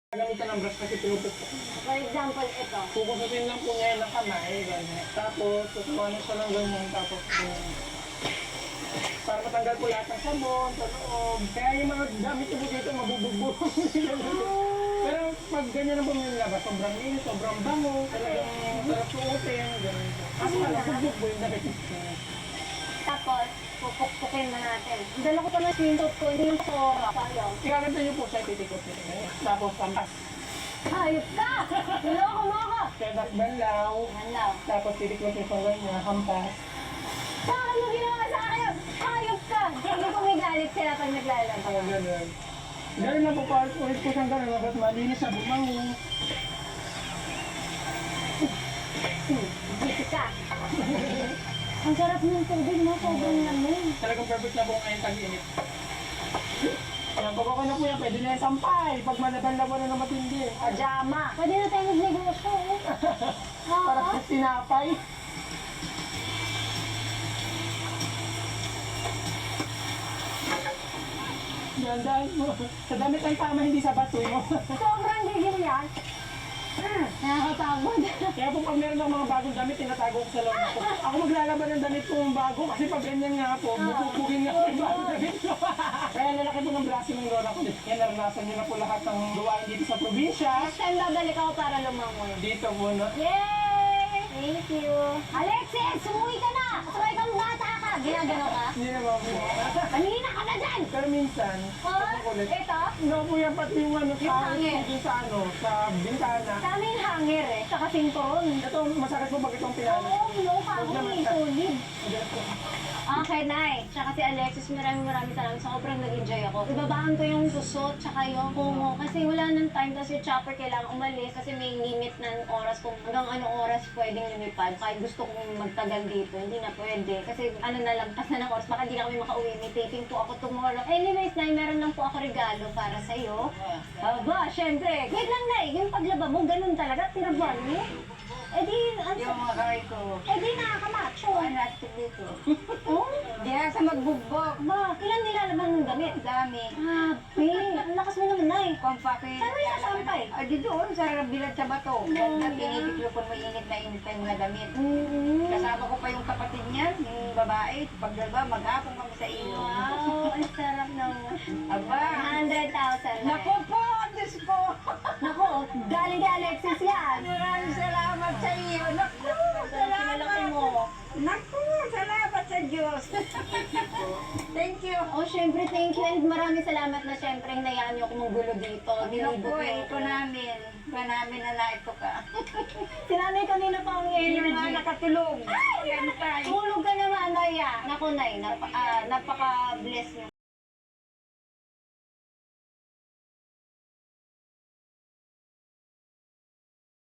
Gamitan ng brush kasi pinupukpok. For example, ito. Kukusutin lang po ngayon ng kamay, ganyan. Tapos, susukanin ko lang ganyan, tapos ganyan. Para matanggal po lahat ng sabon, sa loob. Kaya yung mga gamit ko po dito, mabubugbog. Pero pag ganyan ang bumilabas, sobrang linis, sobrang bango, talagang sarap suotin, ganyan. Kasi bugbog po yung damit. Tapos, pupukpukin na natin. Dala ko pa ng swimsuit ko, hindi yung sora. Sayang. Ikakanta niyo po siya, titikot niyo. Tapos, tampas. Hayop ka! Niloko mo ako! Kaya banlaw. Hanlaw. Tapos, titikot niyo sa ganyan, hampas. Bakit mo ginawa sa akin? Hayop ka! Hindi ko may galit sila pag naglalaro. Kaya ganyan. Ganun na po, ulit po siyang ganun. Hanggat malinis siya, bumango. Dito ka! Ang sarap ng tubig mo, sobrang lamig. Talagang perfect na po ngayon tag-init. Yan, pag ako na po yan, pwede na yung sampay. Pag malaban-laban na ng matindi. Pajama. Pwede na tayo magnegosyo. Para sa sinapay. Gandaan mo. Sa damit ang tama, hindi sa batoy mo. Sobrang gigil yan. Nakakapagod. Kaya po pag meron ng mga bagong damit, tinatago ko sa loob ko. Ako maglalaban ng damit kong bago kasi pag ganyan nga po, bubugin nga po yung bagong damit ko. Kaya lalaki po ng braso ng lola ko. Kaya naranasan niyo na po lahat ng gawain dito sa probinsya. Next time babalik ako para lumangoy. Dito po na. Yay! Thank you. Alexis, umuwi ka na! Sumakay kang bata ka! Ginagano ka? Hindi naman po. Kanina ka na dyan! Pero minsan, Oh, ito? no po yan pati yung ano Yung hangin. sa ano, sa bintana. Sa amin hanger eh. Tsaka sinturon. Ito, masakit po pag itong pinalo. Oo, no, pako eh. Solid. Ganito. Okay, Nay. Tsaka si Alexis, maraming salamat. Sobrang nag-enjoy ako. Ibabaan ko yung susot, tsaka yung kumo. Kasi wala nang time kasi yung chopper kailangan umalis kasi may limit ng oras kung hanggang anong oras pwedeng lumipad. Kahit gusto kong magtagal dito, hindi na pwede. Kasi ano na, lampas na ng oras, baka hindi na kami makauwi. May taping po ako tomorrow. Anyways, Nay, meron lang po ako regalo para sa'yo. Aba, syempre. Wait lang, Nay. Yung paglaba mo, ganun talaga. Tinabuan mo. Eh di, Yung mga karay ko, eh di nakakamacho. ano at dito. Oh? Di na sa magbugbog. Ba, ilan nilalaman ng damit? Dami. Grabe, ang lakas mo naman, Nay. Pampaki. Saan mo isasampay? Di doon sa bilad sa bato. Wala. Pinipiklo ko mo init na yung mga damit. Mm. Kasama ko pa yung kapatid niya, yung babae. Paglaba, maghapon kami sa iyo. Wow, ang sarap naman. Aba. 100,000. Naku po, Diyos ko. Naku, galing kay Alexis yan. Maraming salamat sa iyo. Naku, Malaki salamat. mo. Naku, salamat sa Diyos. Thank you. Oh, syempre, thank you. And maraming salamat na syempre hinayaan niyo ako manggulo dito. Naku, Nilibot niyo ito namin. Ito namin na naito ka. Si nanay kanina pa ang Yung mga energy. nakatulog. Yan tayo. Tulog ka naman, Nay. Naku, Nay, napaka-bless niyo.